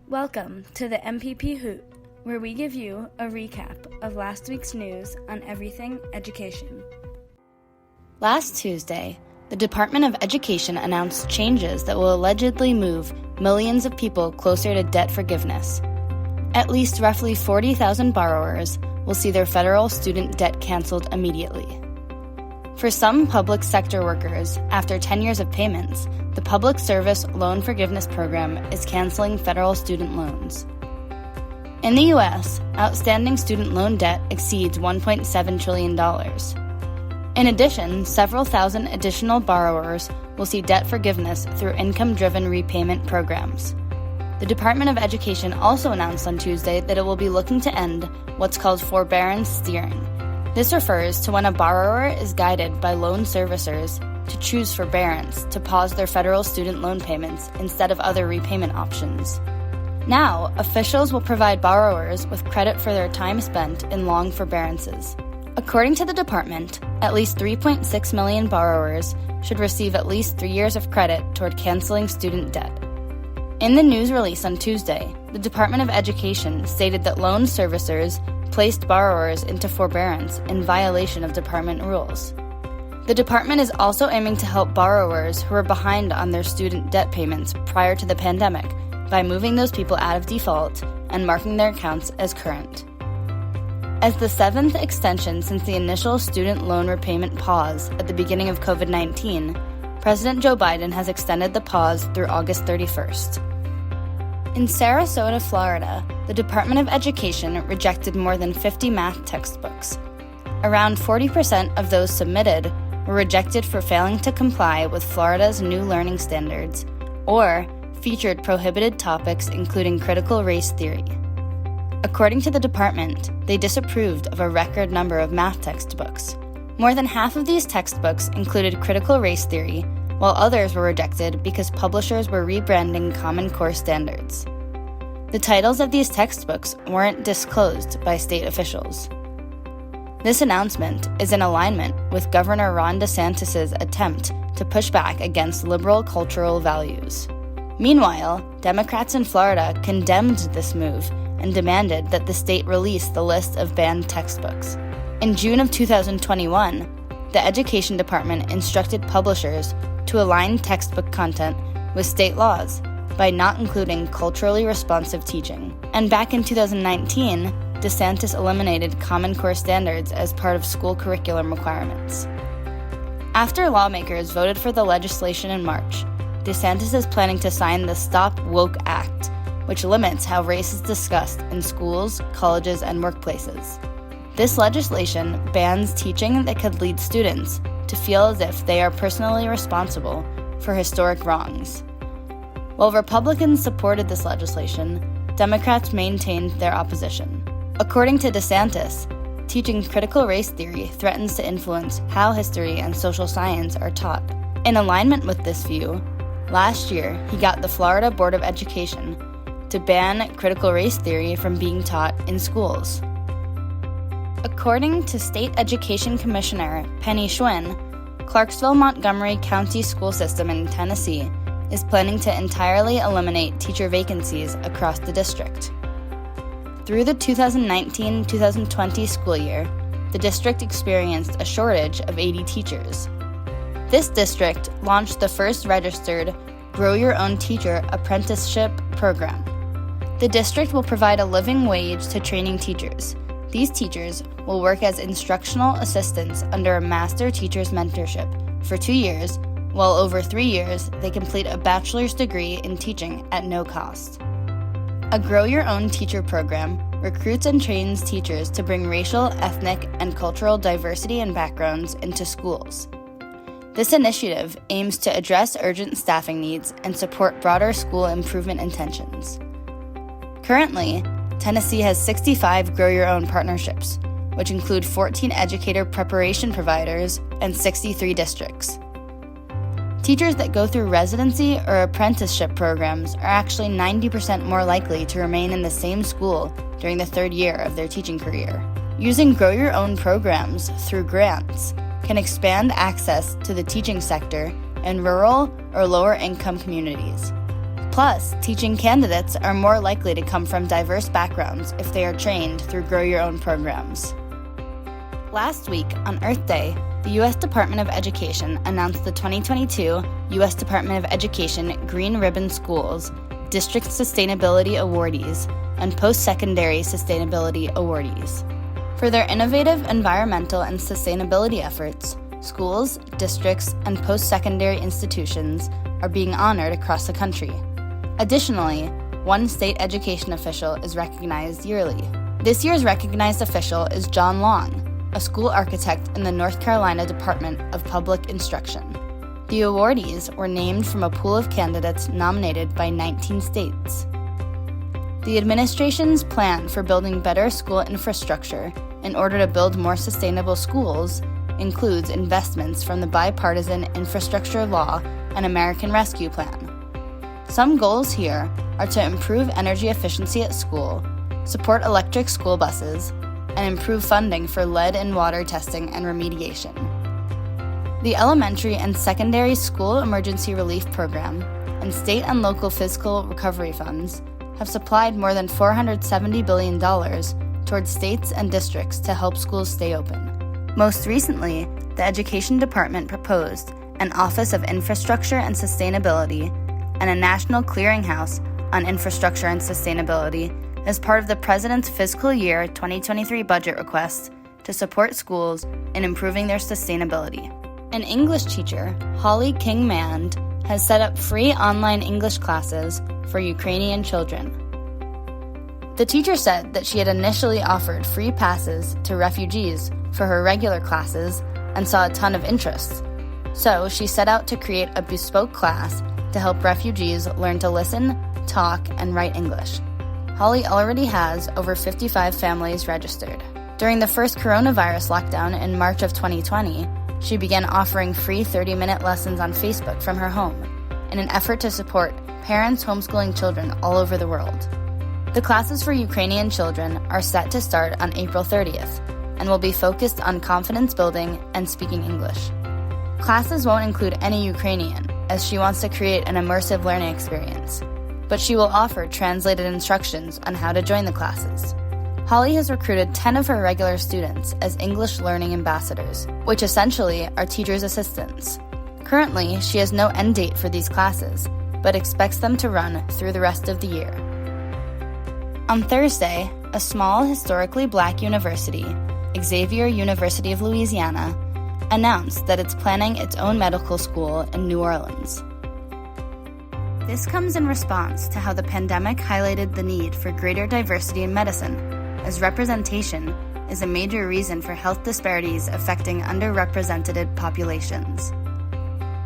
Welcome to the MPP Hoot, where we give you a recap of last week's news on everything education. Last Tuesday, the Department of Education announced changes that will allegedly move millions of people closer to debt forgiveness. At least roughly 40,000 borrowers will see their federal student debt canceled immediately. For some public sector workers, after 10 years of payments, the Public Service Loan Forgiveness Program is canceling federal student loans. In the U.S., outstanding student loan debt exceeds $1.7 trillion. In addition, several thousand additional borrowers will see debt forgiveness through income-driven repayment programs. The Department of Education also announced on Tuesday that it will be looking to end what's called forbearance steering. This refers to when a borrower is guided by loan servicers to choose forbearance to pause their federal student loan payments instead of other repayment options. Now, officials will provide borrowers with credit for their time spent in long forbearances. According to the department, at least 3.6 million borrowers should receive at least 3 years of credit toward canceling student debt. In the news release on Tuesday, the Department of Education stated that loan servicers placed borrowers into forbearance in violation of department rules. The department is also aiming to help borrowers who are behind on their student debt payments prior to the pandemic by moving those people out of default and marking their accounts as current. As the seventh extension since the initial student loan repayment pause at the beginning of COVID-19, President Joe Biden has extended the pause through August 31st. In Sarasota, Florida, the Department of Education rejected more than 50 math textbooks. Around 40% of those submitted were rejected for failing to comply with Florida's new learning standards or featured prohibited topics including critical race theory. According to the department, they disapproved of a record number of math textbooks. More than half of these textbooks included critical race theory, while others were rejected because publishers were rebranding Common Core standards. The titles of these textbooks weren't disclosed by state officials. This announcement is in alignment with Governor Ron DeSantis' attempt to push back against liberal cultural values. Meanwhile, Democrats in Florida condemned this move and demanded that the state release the list of banned textbooks. In June of 2021, the Education Department instructed publishers to align textbook content with state laws by not including culturally responsive teaching. And back in 2019, DeSantis eliminated Common Core standards as part of school curriculum requirements. After lawmakers voted for the legislation in March, DeSantis is planning to sign the Stop Woke Act, which limits how race is discussed in schools, colleges, and workplaces. This legislation bans teaching that could lead students to feel as if they are personally responsible for historic wrongs. While Republicans supported this legislation, Democrats maintained their opposition. According to DeSantis, teaching critical race theory threatens to influence how history and social science are taught. In alignment with this view, last year he got the Florida Board of Education to ban critical race theory from being taught in schools. According to State Education Commissioner Penny Schwinn, Clarksville-Montgomery County School System in Tennessee is planning to entirely eliminate teacher vacancies across the district. Through the 2019-2020 school year, the district experienced a shortage of 80 teachers. This district launched the first registered Grow Your Own Teacher apprenticeship program. The district will provide a living wage to training teachers. These teachers will work as instructional assistants under a master teacher's mentorship for 2 years, while over 3 years they complete a bachelor's degree in teaching at no cost. A Grow Your Own Teacher program recruits and trains teachers to bring racial, ethnic, and cultural diversity and backgrounds into schools. This initiative aims to address urgent staffing needs and support broader school improvement intentions. Currently, Tennessee has 65 Grow Your Own partnerships, which include 14 educator preparation providers and 63 districts. Teachers that go through residency or apprenticeship programs are actually 90% more likely to remain in the same school during the third year of their teaching career. Using Grow Your Own programs through grants can expand access to the teaching sector in rural or lower-income communities. Plus, teaching candidates are more likely to come from diverse backgrounds if they are trained through Grow Your Own programs. Last week, on Earth Day, the U.S. Department of Education announced the 2022 U.S. Department of Education Green Ribbon Schools District Sustainability Awardees and Post-Secondary Sustainability Awardees. For their innovative environmental and sustainability efforts, schools, districts, and post-secondary institutions are being honored across the country. Additionally, one state education official is recognized yearly. This year's recognized official is John Long, a school architect in the North Carolina Department of Public Instruction. The awardees were named from a pool of candidates nominated by 19 states. The administration's plan for building better school infrastructure in order to build more sustainable schools includes investments from the Bipartisan Infrastructure Law and American Rescue Plan. Some goals here are to improve energy efficiency at school, support electric school buses, and improve funding for lead and water testing and remediation. The Elementary and Secondary School Emergency Relief Program and state and local fiscal recovery funds have supplied more than $470 billion towards states and districts to help schools stay open. Most recently, the Education Department proposed an Office of Infrastructure and Sustainability and a National Clearinghouse on Infrastructure and Sustainability as part of the President's fiscal year 2023 budget request to support schools in improving their sustainability. An English teacher, Holly King-Mand, has set up free online English classes for Ukrainian children. The teacher said that she had initially offered free passes to refugees for her regular classes and saw a ton of interest. So she set out to create a bespoke class to help refugees learn to listen, talk, and write English. Holly already has over 55 families registered. During the first coronavirus lockdown in March of 2020, she began offering free 30-minute lessons on Facebook from her home in an effort to support parents homeschooling children all over the world. The classes for Ukrainian children are set to start on April 30th and will be focused on confidence building and speaking English. Classes won't include any Ukrainian, as she wants to create an immersive learning experience, but she will offer translated instructions on how to join the classes. Holly has recruited 10 of her regular students as English learning ambassadors, which essentially are teachers' assistants. Currently, she has no end date for these classes, but expects them to run through the rest of the year. On Thursday, a small historically black university, Xavier University of Louisiana, announced that it's planning its own medical school in New Orleans. This comes in response to how the pandemic highlighted the need for greater diversity in medicine, as representation is a major reason for health disparities affecting underrepresented populations.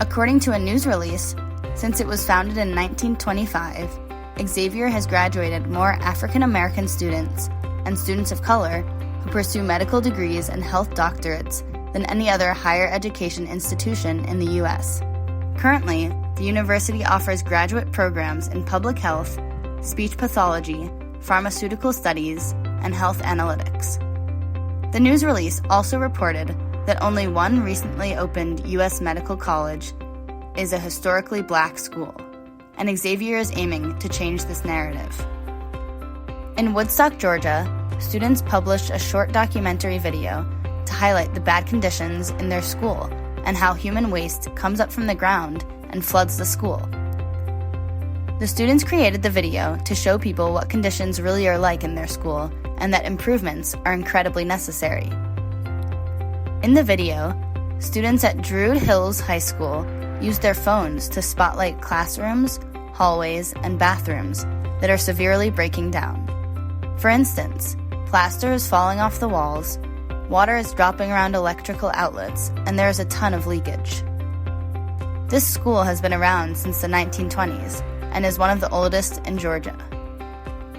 According to a news release, since it was founded in 1925, Xavier has graduated more African American students and students of color who pursue medical degrees and health doctorates than any other higher education institution in the U.S. Currently, the university offers graduate programs in public health, speech pathology, pharmaceutical studies, and health analytics. The news release also reported that only one recently opened U.S. medical college is a historically black school, and Xavier is aiming to change this narrative. In Woodstock, Georgia, students published a short documentary video to highlight the bad conditions in their school and how human waste comes up from the ground and floods the school. The students created the video to show people what conditions really are like in their school and that improvements are incredibly necessary. In the video, students at Druid Hills High School used their phones to spotlight classrooms, hallways, and bathrooms that are severely breaking down. For instance, plaster is falling off the walls, water is dropping around electrical outlets, and there is a ton of leakage. This school has been around since the 1920s and is one of the oldest in Georgia.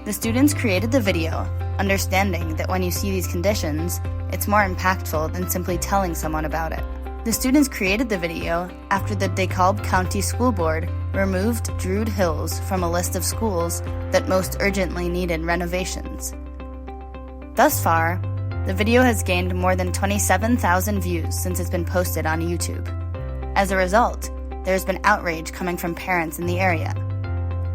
The students created the video, understanding that when you see these conditions, it's more impactful than simply telling someone about it. The students created the video after the DeKalb County School Board removed Druid Hills from a list of schools that most urgently needed renovations. Thus far, the video has gained more than 27,000 views since it's been posted on YouTube. As a result, there's been outrage coming from parents in the area.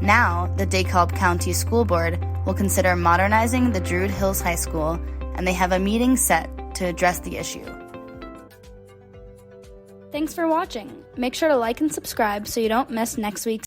Now, the DeKalb County School Board will consider modernizing the Druid Hills High School, and they have a meeting set to address the issue. Thanks for watching. Make sure to like and subscribe so you don't miss next week's